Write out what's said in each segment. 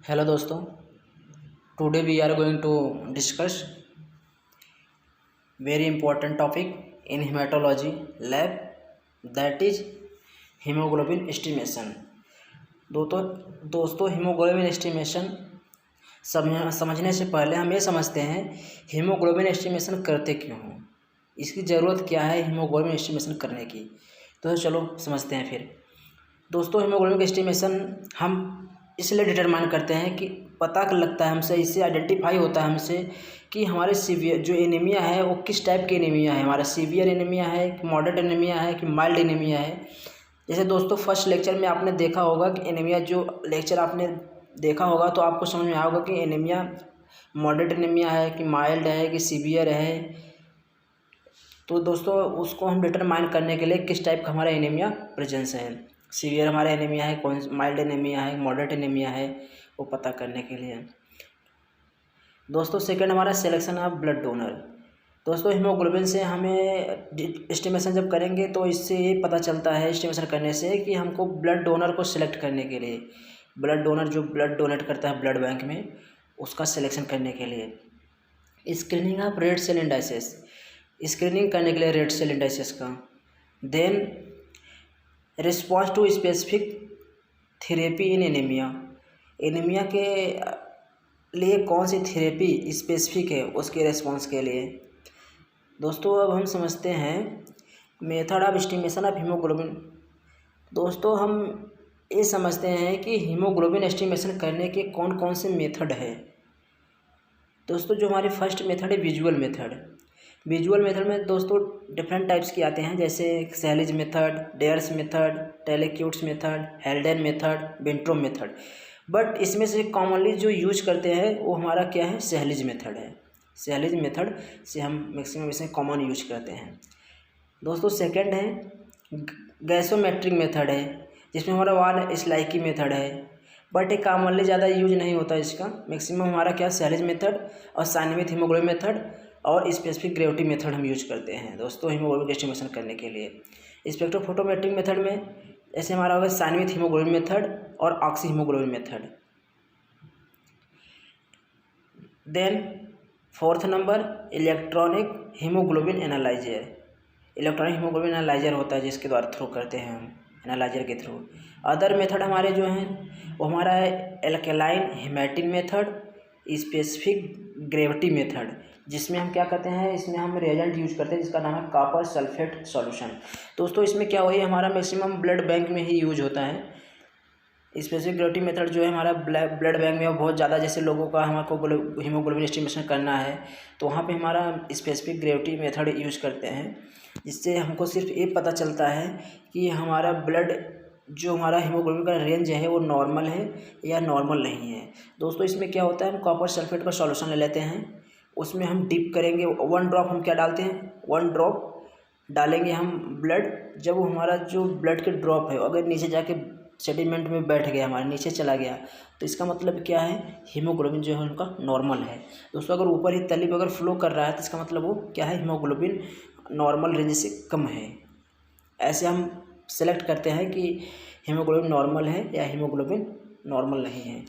Hello दोस्तों, today we are going to discuss very important topic in haematology lab, that is haemoglobin estimation. दोस्तों haemoglobin estimation समझने से पहले हम ये समझते हैं हीमोग्लोबिन एस्टिमेशन करते क्यों हो, इसकी ज़रूरत क्या है हीमोग्लोबिन एस्टिमेशन करने की। तो चलो समझते हैं फिर। दोस्तों हीमोग्लोबिन एस्टिमेशन हम इसलिए डिटरमाइन करते हैं कि पता लगता है हमसे, इससे आइडेंटिफाई होता है हमसे कि हमारे सीवियर जो एनीमिया है वो किस टाइप की एनीमिया है, हमारा सीवियर एनीमिया है कि मॉडरेट एनीमिया है कि माइल्ड एनीमिया है। जैसे दोस्तों फर्स्ट लेक्चर में आपने देखा होगा कि एनीमिया जो लेक्चर आपने देखा होगा तो आपको समझ में आया होगा कि एनीमिया मॉडरेट एनीमिया है कि माइल्ड है कि सीवियर है। तो दोस्तों उसको हम डिटरमाइन करने के लिए किस टाइप का हमारा एनीमिया प्रेजेंस है, सीवियर हमारा एनीमिया है, कौन माइल्ड एनीमिया है, मॉडरेट एनीमिया है, वो पता करने के लिए। दोस्तों सेकंड हमारा सिलेक्शन ऑफ ब्लड डोनर। दोस्तों हीमोग्लोबिन से हमें एस्टिमेशन जब करेंगे तो इससे ये पता चलता है एस्टिमेशन करने से कि हमको ब्लड डोनर को सिलेक्ट करने के लिए, ब्लड डोनर जो ब्लड डोनेट करता है ब्लड बैंक में, उसका सिलेक्शन करने के लिए। Screening of red cell indices, screening करने के लिए रेड सेल इंडाइसिस का। Then response to specific therapy in anaemia, anaemia के लिए कौन सी थेरेपी स्पेसिफिक है उसके रिस्पॉन्स के लिए। दोस्तों अब हम समझते हैं method of estimation of haemoglobin. दोस्तों हम ये समझते हैं कि हीमोग्लोबिन एस्टिमेशन करने के कौन कौन से मेथड है। दोस्तों जो हमारी फर्स्ट मेथड है विजुअल मेथड। विजुअल मेथड में दोस्तों डिफरेंट टाइप्स के आते हैं, जैसे Sahli's method, Dare's method, Tallqvist's method, Haldane method, बेंट्रोम मेथड। बट इसमें से कॉमनली जो यूज करते हैं वो हमारा क्या है, सैलिज मेथड है। सैलिज मेथड से हम मैक्सिमम इसे कॉमन यूज करते हैं। दोस्तों सेकंड है गैसोमेट्रिक मेथड है, जिसमें हमारा वाल स्लाइकी मेथड है, बट ये कॉमनली ज़्यादा यूज नहीं होता इसका। मैक्सिमम हमारा क्या सैलिज मेथड और साइनविथ हीमोग्लोबिन मेथड और स्पेसिफिक ग्रेविटी मेथड हम यूज करते हैं दोस्तों हीमोग्लोबिन एस्टिमेशन करने के लिए। स्पेक्ट्रोफोटोमेट्रिक मेथड में ऐसे हमारा होगा साइनविथ हीमोग्लोबिन मेथड और oxy haemoglobin method. Then fourth number electronic haemoglobin analyser. Electronic haemoglobin analyser होता है जिसके द्वारा थ्रू करते हैं हम, एनालाइजर के थ्रू। अदर मेथड हमारे जो हैं वो हमारा है alkaline haematin method, specific gravity method, जिसमें हम क्या करते हैं, इसमें हम रिएजेंट यूज करते हैं जिसका नाम है कॉपर सल्फेट सॉल्यूशन। दोस्तों इसमें क्या हुई, हमारा मैक्सिमम ब्लड बैंक में ही यूज होता है। स्पेसिफिक ग्रेविटी मेथड जो है हमारा ब्लड बैंक में बहुत ज़्यादा, जैसे लोगों का हमको हीमोग्लोबिन एस्टिमेशन करना है तो वहाँ पे हमारा स्पेसिफिक ग्रेविटी मेथड यूज करते हैं, जिससे हमको सिर्फ ये पता चलता है कि हमारा ब्लड जो हमारा हीमोग्लोबिन का रेंज है वो नॉर्मल है या नॉर्मल नहीं है। दोस्तों इसमें क्या होता है, हम कॉपर सल्फेट का सॉल्यूशन ले लेते हैं, उसमें हम डिप करेंगे, 1 ड्रॉप हम क्या डालते हैं, 1 ड्रॉप डालेंगे हम ब्लड। जब हमारा जो ब्लड के ड्रॉप है अगर नीचे जाके सेडिमेंट में बैठ गया, हमारे नीचे चला गया, तो इसका मतलब क्या है, हीमोग्लोबिन जो है उनका नॉर्मल है। दोस्तों अगर ऊपर ही तली पर अगर फ्लो कर रहा है तो इसका मतलब वो क्या है, हीमोग्लोबिन नॉर्मल रेंज से कम है। ऐसे हम सेलेक्ट करते हैं कि हीमोग्लोबिन नॉर्मल है या हीमोग्लोबिन नॉर्मल नहीं है,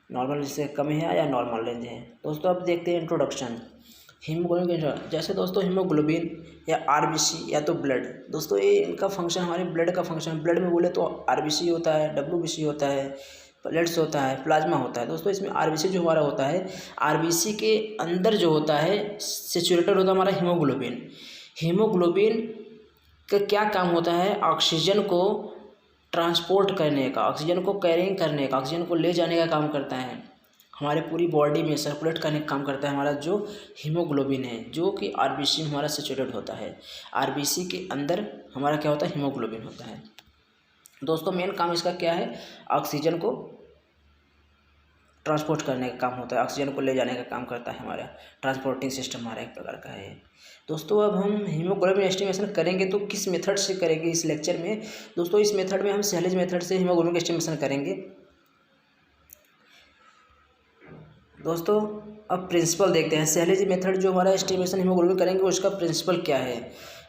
नॉर्मल रेंज से कम है या नॉर्मल रेंज है। दोस्तों अब देखते हैं इंट्रोडक्शन हीमोग्लोबिन के। जैसे दोस्तों हीमोग्लोबिन या आरबीसी या तो ब्लड, दोस्तों ये इनका फंक्शन हमारे ब्लड का फंक्शन, ब्लड में बोले तो आरबीसी होता है, डब्ल्यूबीसी होता है, प्लेट्स होता है, प्लाज्मा होता है। दोस्तों इसमें आरबीसी जो हमारा होता है, आरबीसी के अंदर जो होता है सेचुरेटेड होता है हमारा हीमोग्लोबिन। हीमोग्लोबिन का क्या काम होता है, ऑक्सीजन को ट्रांसपोर्ट करने का, ऑक्सीजन को कैरिंग करने का, ऑक्सीजन को ले जाने का काम करता है, हमारे पूरी बॉडी में सर्कुलेट करने का काम करता है हमारा जो हीमोग्लोबिन है, जो कि आरबीसी में हमारा सेचुरेटेड होता है। आरबीसी के अंदर हमारा क्या होता है, हीमोग्लोबिन होता है। दोस्तों मेन काम इसका क्या है, ऑक्सीजन को ट्रांसपोर्ट करने का काम होता है, ऑक्सीजन को ले जाने का काम करता है, हमारा ट्रांसपोर्टिंग सिस्टम हमारा एक प्रकार का है। दोस्तों अब हम हीमोग्लोबिन एस्टिमेशन करेंगे तो किस मेथड से करेंगे इस लेक्चर में। दोस्तों इस मेथड में हम सैलिज मेथड से हीमोग्लोबिन एस्टिमेशन करेंगे। दोस्तों अब प्रिंसिपल देखते हैं, सैलिज मेथड जो हमारा एस्टिमेशन हीमोग्लोबिन करेंगे उसका प्रिंसिपल क्या है।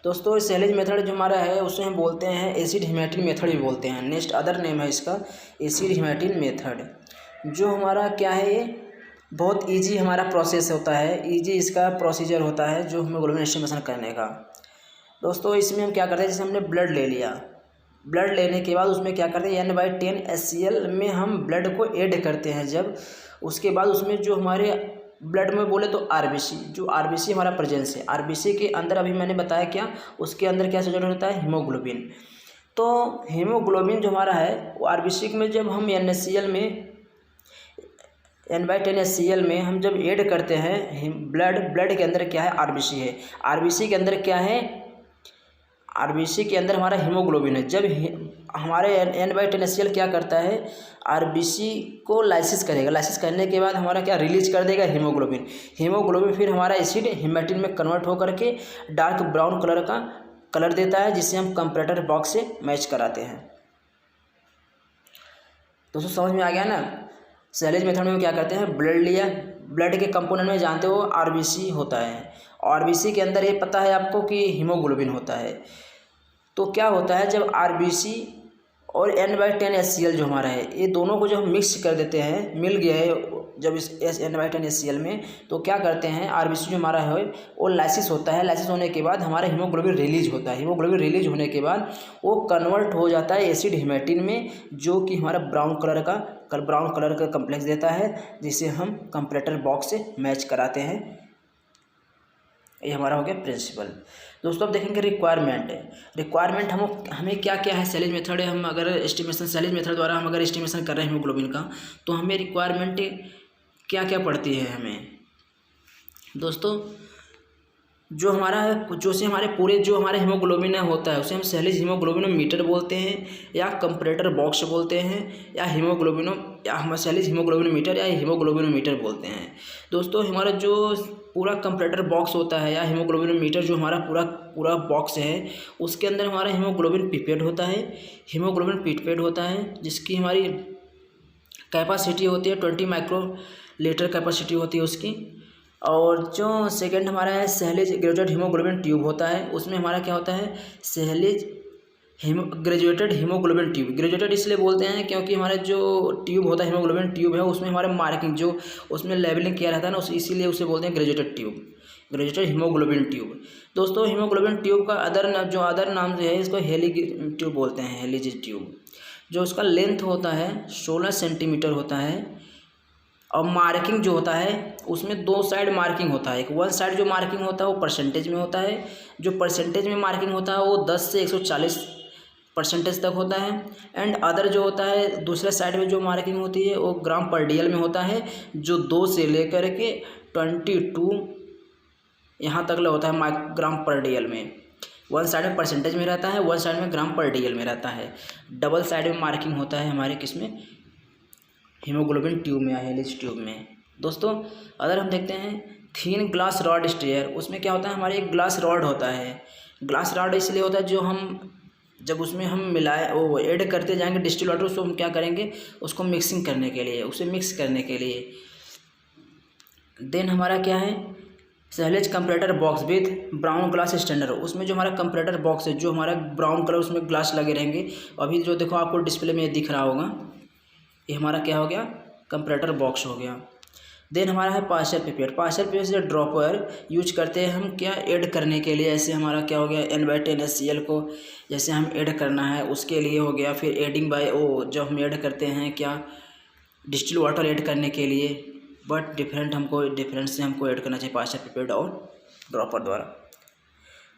दोस्तों सैलिज मेथड जो हमारा है उसे हम बोलते हैं एसिड हेमेटिन मेथड भी बोलते हैं, नेक्स्ट अदर नेम है इसका एसिड हेमेटिन मेथड। जो हमारा क्या है, ये बहुत इजी हमारा प्रोसेस होता है, इजी इसका प्रोसीजर होता है जो हीमोग्लोबिन एस्टिमेशन करने का। दोस्तों इसमें हम क्या करते हैं, जैसे हमने ब्लड ले लिया, ब्लड लेने के बाद उसमें क्या करते हैं, N/10 HCl में हम ब्लड को ऐड करते हैं जब, उसके बाद उसमें जो हमारे ब्लड में बोले तो आरबीसी, जो आरबीसी हमारा प्रेजेंस है, आरबीसी के अंदर अभी मैंने बताया क्या, उसके अंदर क्या सॉल्यूट होता है, हीमोग्लोबिन। तो हीमोग्लोबिन जो हमारा है वो आरबीसी में जब हम NaCl में N/10 HCl में हम जब ऐड करते हैं ब्लड के अंदर क्या है, आरबीसी है, आरबीसी के अंदर क्या है, आरबीसी के अंदर हमारा हीमोग्लोबिन है। जब हमारे N/10 HCl क्या करता है, आरबीसी को लाइसिस करेगा, लाइसिस करने के बाद हमारा क्या रिलीज कर देगा, हीमोग्लोबिन। हीमोग्लोबिन फिर हमारा एसिड हिमेटिन में कन्वर्ट होकर के डार्क ब्राउन कलर का कलर देता है, जिससे हम कंपैरेटर बॉक्स से मैच कराते हैं। दोस्तों समझ में आ गया ना। सैलेज मेथड में क्या करते हैं, ब्लड लिया, ब्लड के कंपोनेंट में जानते हो आरबीसी होता है, आरबीसी के अंदर ये पता है आपको कि हीमोग्लोबिन होता है। तो क्या होता है, जब आरबीसी और N/10 HCl जो हमारा है, ये दोनों को जब हम मिक्स कर देते हैं, मिल गया है जब इस N/10 HCl में, तो क्या करते हैं, आरबीसी जो हमारा है वो लाइसिस होता है, लाइसिस होने के बाद हमारा हीमोग्लोबिन रिलीज होता है, हीमोग्लोबिन रिलीज होने के बाद वो कन्वर्ट हो जाता है एसिड हिमेटिन में, जो कि हमारा ब्राउन कलर का कम्प्लेक्स देता है, जिसे हम कंपैरेटर बॉक्स से मैच कराते हैं। ये हमारा हो गया प्रिंसिपल। दोस्तों अब देखेंगे रिक्वायरमेंट हमें क्या क्या है, सैलेज मेथड है, हम अगर एस्टिमेशन सैलेज मेथड द्वारा हम अगर एस्टिमेशन कर रहे हैं हीमोग्लोबिन का, तो हमें रिक्वायरमेंट क्या क्या पड़ती है हमें। दोस्तों जो हमारा है, जो से हमारे पूरे जो हमारे हीमोग्लोबिन होता है उसे हम सैलेज हीमोग्लोबिनोमीटर बोलते हैं, या कंपैरेटर बॉक्स बोलते हैं, या हम सैलेज हीमोग्लोबिनोमीटर या हीमोग्लोबिनोमीटर बोलते हैं। दोस्तों हमारा जो पूरा कंपैरेटर बॉक्स होता है या हीमोग्लोबिनोमीटर जो हमारा पूरा बॉक्स है, उसके अंदर हमारा हीमोग्लोबिन पिपेट होता है, जिसकी हमारी कैपेसिटी होती है 20 माइक्रोलीटर कैपेसिटी होती है उसकी। और जो सेकंड हमारा है सैलेज ग्रेजुएटेड हीमोग्लोबिन ट्यूब होता है, उसमें हमारा क्या होता है, silage graduated haemoglobin tube. Graduated इसलिए बोलते हैं क्योंकि हमारा जो ट्यूब होता है, हीमोग्लोबिन ट्यूब है, उसमें हमारे मार्किंग जो उसमें लेवलिंग किया रहता है ना, इसीलिए उसे बोलते हैं ग्रेजुएटेड हीमोग्लोबिन ट्यूब। दोस्तों हीमोग्लोबिन ट्यूब का अदर नाम जो है, इसको हेलिज ट्यूब बोलते हैं, हेलिज ट्यूब। जो उसका लेंथ होता है 16 सेंटीमीटर होता है, और मार्किंग जो होता है उसमें 2 साइड मार्किंग होता है। एक वन साइड जो मार्किंग होता है वो परसेंटेज में होता है, जो परसेंटेज में मार्किंग होता है वो 10 से 140% तक होता है। एंड अदर जो होता है दूसरे साइड में जो मार्किंग होती है वो ग्राम पर DL में होता है, जो 2 से लेकर के 22 यहाँ तक होता है ग्राम पर DL में। वन साइड में परसेंटेज में रहता है, वन साइड में ग्राम पर DL में रहता है। डबल साइड में मार्किंग होता है हमारे किसमें, हीमोग्लोबिन ट्यूब में या हेलिज ट्यूब में। दोस्तों अगर हम देखते हैं थीन ग्लास रॉड स्टेयर, उसमें क्या होता है, हमारे एक ग्लास रॉड होता है। ग्लास रॉड इसलिए होता है जो हम जब उसमें हम वो ऐड करते जाएंगे डिस्टिल वाटर, उसको हम क्या करेंगे, उसको मिक्सिंग करने के लिए, उसे मिक्स करने के लिए। देन हमारा क्या है, silage comparator box with brown glass standard. उसमें जो हमारा कंपैरेटर बॉक्स है, जो हमारा ब्राउन कलर उसमें ग्लास लगे रहेंगे। अभी जो देखो आपको डिस्प्ले में दिख रहा होगा, ये हमारा क्या हो गया, कंपैरेटर बॉक्स हो गया। देन हमारा है पार्शियल पिपेट से ड्रॉपर यूज करते हैं हम क्या, ऐड करने के लिए। ऐसे हमारा क्या हो गया, N/10 HCl को जैसे हम ऐड करना है उसके लिए हो गया। फिर एडिंग बाय जब हम ऐड करते हैं क्या, डिस्टिल वाटर ऐड करने के लिए, बट डिफरेंट से हमको ऐड करना चाहिए पार्शियल पिपेट और ड्रॉपर द्वारा।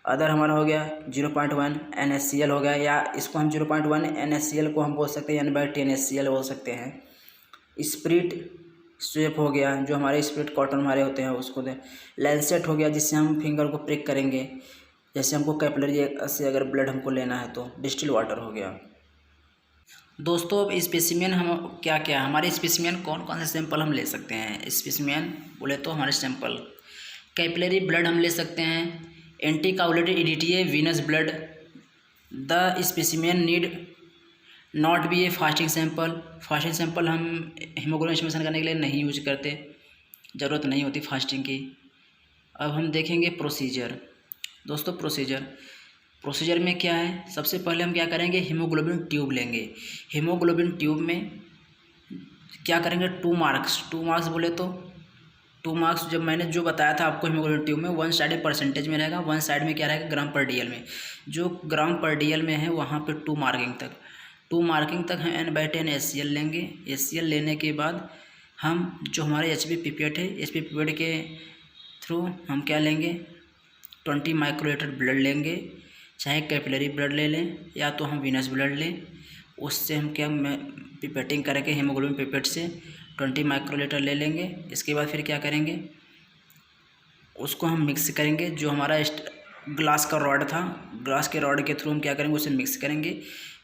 अदर हमारा हो गया 0.1 NaCl हो गया, या इसको हम 0.1 NaCl को हम बोल सकते हैं, N/10 HCl बोल सकते हैं। स्प्रिट स्वेप हो गया, जो हमारे स्प्रिट कॉटन हमारे होते हैं उसको दे। लैंसेट हो गया, जिससे हम फिंगर को प्रिक करेंगे, जैसे हमको कैपिलरी से अगर ब्लड हमको लेना है तो। डिस्टिल वाटर हो गया। दोस्तों अब स्पेसिमेन हम क्या क्या, हमारे स्पेसिमेन कौन कौन से सैंपल हम ले सकते हैं। स्पेसिमेन बोले तो हमारे सैंपल कैपिलरी ब्लड हम ले सकते हैं, एंटीकाउलेटेड EDTA venous blood. The specimen need not be A fasting sample हम हीमोग्लोबिन एस्टिमेशन करने के लिए नहीं यूज करते, ज़रूरत नहीं होती फास्टिंग की। अब हम देखेंगे प्रोसीजर। दोस्तों प्रोसीजर में क्या है, सबसे पहले हम क्या करेंगे, हीमोग्लोबिन ट्यूब लेंगे। हीमोग्लोबिन ट्यूब में क्या करेंगे 2 मार्क्स बोले तो 2 मार्क्स जब मैंने जो बताया था आपको हीमोग्लोबिन ट्यूब में 1 साइड परसेंटेज में रहेगा, 1 साइड में क्या रहेगा ग्राम पर डीएल में। जो ग्राम पर डीएल में है वहाँ पे 2 मार्किंग तक हम n/10 HCl लेंगे। HCl लेने के बाद हम जो हमारे HP पिपेट है, HP पिपेट के थ्रू हम क्या लेंगे 20 माइक्रोलीटर ब्लड लेंगे, चाहे कैपिलरी ब्लड ले लें या तो हम वीनस ब्लड लें। उससे हम क्या पिपेटिंग करके हीमोग्लोबिन पिपेट से 20 माइक्रोलीटर ले लेंगे। इसके बाद फिर क्या करेंगे, उसको हम मिक्स करेंगे। जो हमारा ग्लास का रॉड था, ग्लास के रॉड के थ्रू हम क्या करेंगे उसे मिक्स करेंगे।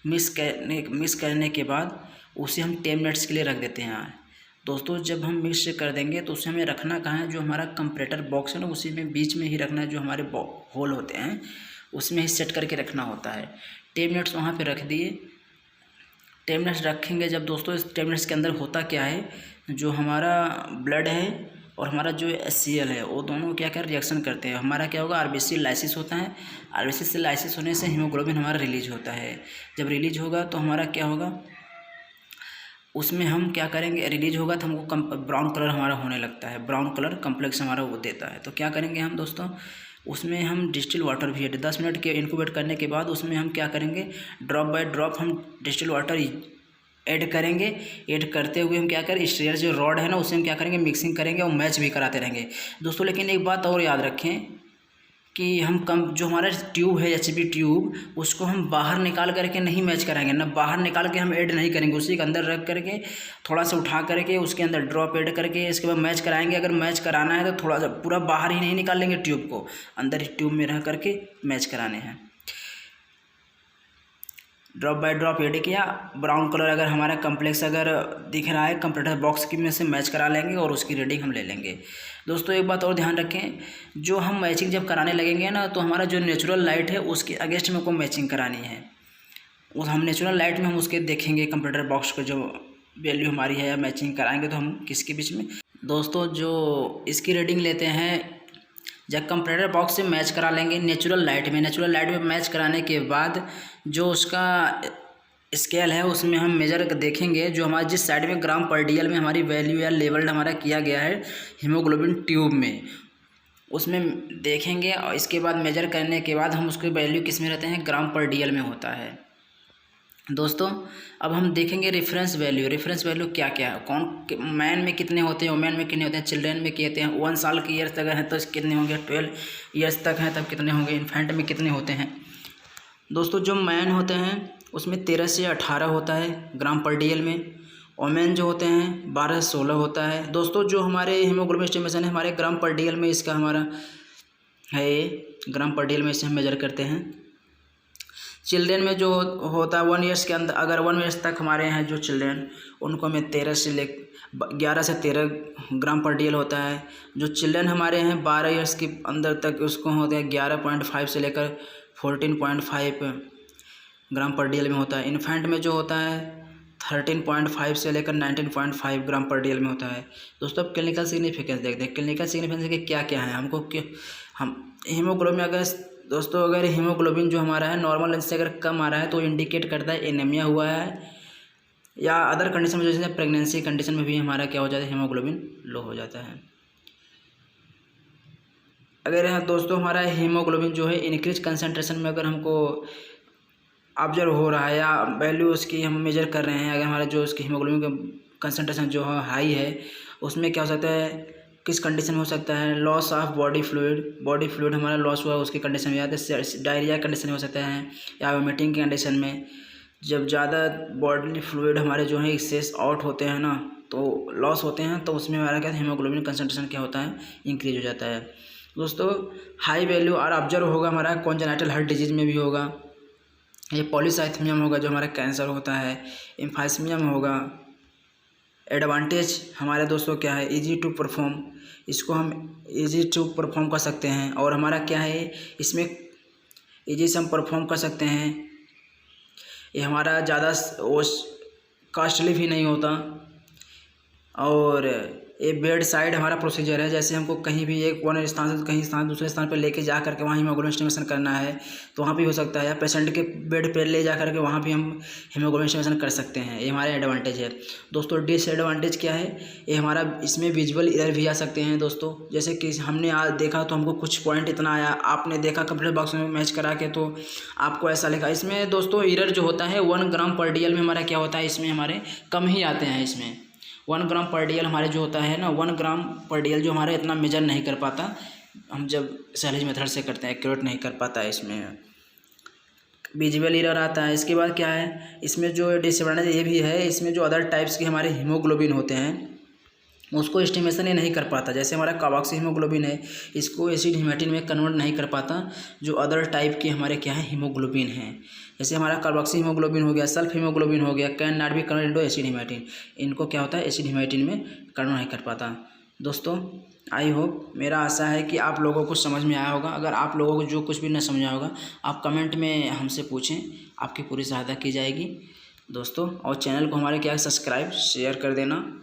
मिक्स करने के बाद उसे हम 10 मिनट्स के लिए रख देते हैं। दोस्तों जब हम मिक्स कर देंगे तो उसे हमें रखना कहाँ है, जो हमारा कंप्रेटर बॉक्स है ना उसी में बीच में ही रखना है। जो हमारे होल होते हैं उसमें ही सेट करके रखना होता है। 10 मिनट्स वहाँ पे रख दिए। 10 मिनट्स रखेंगे जब दोस्तों, इस 10 मिनट्स के अंदर होता क्या है, जो हमारा ब्लड है और हमारा जो HCl है वो दोनों क्या रिएक्शन करते हैं। हमारा क्या होगा RBC लाइसिस होता है। RBC से लाइसिस होने से हीमोग्लोबिन हमारा रिलीज होता है। जब रिलीज होगा तो हमारा क्या होगा, उसमें हम क्या करेंगे, रिलीज होगा तो हमको ब्राउन कलर हमारा होने लगता है, ब्राउन कलर कम्प्लेक्स हमारा वो देता है। तो क्या करेंगे हम दोस्तों, उसमें हम डिस्टिल वाटर भी 10 मिनट के इनक्यूबेट करने के बाद उसमें हम क्या करेंगे, ड्रॉप बाय ड्रॉप हम डिस्टिल वाटर ऐड करेंगे। ऐड करते हुए हम क्या करें, स्ट्रेयर जो रॉड है ना उसे हम क्या करेंगे मिक्सिंग करेंगे और मैच भी कराते रहेंगे दोस्तों। लेकिन एक बात और याद रखें कि हम जो हमारा ट्यूब है HB ट्यूब, उसको हम बाहर निकाल करके नहीं मैच कराएंगे ना, बाहर निकाल के हम ऐड नहीं करेंगे। उसी के अंदर रख करके थोड़ा सा उठा करके उसके अंदर ड्रॉप ऐड करके इसके बाद मैच कराएंगे। अगर मैच कराना है तो थोड़ा सा पूरा बाहर ही नहीं निकाल लेंगे ट्यूब को, अंदर ही ट्यूब में रह करके मैच कराने हैं। ड्रॉप बाय ड्रॉप ऐड किया, ब्राउन कलर अगर हमारा कम्प्लेक्स अगर दिख रहा है कंप्रेटर बॉक्स की में से मैच करा लेंगे और उसकी रीडिंग हम ले लेंगे। दोस्तों एक बात और ध्यान रखें, जो हम मैचिंग जब कराने लगेंगे ना तो हमारा जो नेचुरल लाइट है उसके अगेंस्ट में को मैचिंग करानी है। उस हम नेचुरल लाइट में हम उसके देखेंगे कंप्रेटर बॉक्स को जो वैल्यू हमारी है या मैचिंग कराएंगे तो हम किसके बीच में। दोस्तों जो इसकी रीडिंग लेते हैं जब कंप्रेटर बॉक्स से मैच करा लेंगे नेचुरल लाइट में मैच कराने के बाद जो उसका स्केल है उसमें हम मेजर देखेंगे। जो हमारे जिस साइड में ग्राम पर डीएल में हमारी वैल्यू या लेवल हमारा किया गया है हीमोग्लोबिन ट्यूब में, उसमें देखेंगे और इसके बाद मेजर करने के बाद हम उसकी वैल्यू किस में रहते हैं, ग्राम पर डीएल में होता है। दोस्तों अब हम देखेंगे रेफरेंस वैल्यू क्या क्या है, कौन मैन में कितने होते हैं, वुमेन में कितने होते हैं, चिल्ड्रेन में कितने हैं, 1 साल की ईयर्स तक हैं तो कितने होंगे, 12 ईयर्स तक हैं तब कितने होंगे, इन्फेंट में कितने होते हैं। दोस्तों जो मैन होते हैं उसमें 13 से 18 होता है ग्राम पर डीएल में, वुमेन जो होते हैं 12 से 16 होता है। दोस्तों जो हमारे हीमोग्लोबिन एस्टिमेशन है हमारे ग्राम पर डीएल में इसका हमारा है, ग्राम पर डीएल में इसे हम मेजर करते हैं। चिल्ड्रेन में जो होता है 1 ईयर्स के अंदर, अगर 1 ईयर्स तक हमारे हैं जो चिल्ड्रेन, उनको हमें 11 से 13 ग्राम पर डीएल होता है। जो चिल्ड्रेन हमारे हैं 12 ईयर्स के अंदर तक उसको होते हैं 11.5 से लेकर 14.5 ग्राम पर डीएल में होता है। इन्फेंट में जो होता है 13.5 से लेकर 19.5 ग्राम पर डीएल में होता है। दोस्तों अब क्लिनिकल सिग्निफिकेंस देखते हैं, क्लिनिकल सिग्निफिकेंस के क्या क्या है हमको हम हीमोग्लोबिन अगर हीमोग्लोबिन जो हमारा है नॉर्मल रेंज से अगर कम आ रहा है तो इंडिकेट करता है एनीमिया हुआ है, या अदर कंडीशन में जैसे प्रेगनेंसी कंडीशन में भी हमारा क्या हो जाता है, हीमोग्लोबिन लो हो जाता है। अगर दोस्तों हमारा हीमोग्लोबिन जो है इंक्रीज कंसंट्रेशन में अगर हमको ऑब्जर्व हो रहा है या वैल्यू उसकी हम मेजर कर रहे हैं, अगर हमारा जो उसकी हीमोग्लोबिन का कंसंट्रेशन जो है हाई है, उसमें क्या हो सकता है, किस कंडीशन में हो सकता है, लॉस ऑफ बॉडी फ्लूइड हमारा लॉस हुआ उसकी कंडीशन में, या तो डायरिया कंडीशन में हो सकता है या वोमिटिंग की कंडीशन में। जब ज़्यादा बॉडी फ्लूइड हमारे जो है एक्सेस आउट होते हैं ना तो लॉस होते हैं, तो उसमें हमारा क्या हीमोग्लोबिन कंसंट्रेशन क्या होता है, इंक्रीज हो जाता है। दोस्तों हाई वैल्यू और ऑब्जर्व होगा हमारा कॉन्जेनिटल हार्ट डिजीज में भी होगा, ये पॉलीसाइथेमियम होगा जो हमारा कैंसर होता है, एम्फाइसीमियम होगा। एडवांटेज हमारे दोस्तों क्या है, इजी टू परफॉर्म, इसको हम इजी टू परफॉर्म कर सकते हैं, और हमारा क्या है इसमें इजी से हम परफॉर्म कर सकते हैं। ये हमारा ज़्यादा कॉस्टली भी नहीं होता, और ये बेड साइड हमारा प्रोसीजर है। जैसे हमको कहीं भी एक वन स्थान से कहीं स्थान दूसरे स्थान पर लेके जा करके वहाँ हीमोग्लोबिन एस्टिमेशन करना है तो वहाँ भी हो सकता है, या पेशेंट के बेड पर ले जा करके वहाँ भी हम हीमोग्लोबिन एस्टिमेशन कर सकते हैं। ये हमारे एडवांटेज है दोस्तों। डिसएडवांटेज क्या है, ये हमारा इसमें विजुअल एरर भी आ सकते हैं दोस्तों। जैसे कि हमने आज देखा तो हमको कुछ पॉइंट इतना आया, आपने देखा कंप्यूटर बॉक्स में मैच करा के तो आपको ऐसा लिखा। इसमें दोस्तों एरर जो होता है 1 ग्राम पर DL में हमारा क्या होता है, इसमें हमारे कम ही आते हैं। इसमें 1 ग्राम पर DL हमारे जो होता है ना, 1 ग्राम पर DL जो हमारे इतना मेजर नहीं कर पाता, हम जब सैलज मेथड से करते हैं एक्यूरेट नहीं कर पाता है, इसमें विजुअल एरर आता है। इसके बाद क्या है, इसमें जो डिसएडवांटेज ये भी है, इसमें जो अदर टाइप्स के हमारे हीमोग्लोबिन होते हैं उसको एस्टिमेशन ये नहीं कर पाता। जैसे हमारा कार्बोक्सी हीमोग्लोबिन है, इसको एसिड हिमेटिन में कन्वर्ट नहीं कर पाता जो अदर टाइप के हमारे क्या है हीमोग्लोबिन हैं। जैसे हमारा कार्बोक्सी हीमोग्लोबिन हो गया, सल्फ हीमोग्लोबिन हो गया, can not be convert into acid haematin, इनको क्या होता है एसिड हिमेटिन में कन्वर्ट नहीं कर पाता। दोस्तों आई होप, मेरा आशा है कि आप लोगों को समझ में आया होगा। अगर आप लोगों को जो कुछ भी न समझा होगा आप कमेंट में हमसे पूछें, आपकी पूरी सहायता की जाएगी दोस्तों। और चैनल को हमारे क्या सब्सक्राइब शेयर कर देना।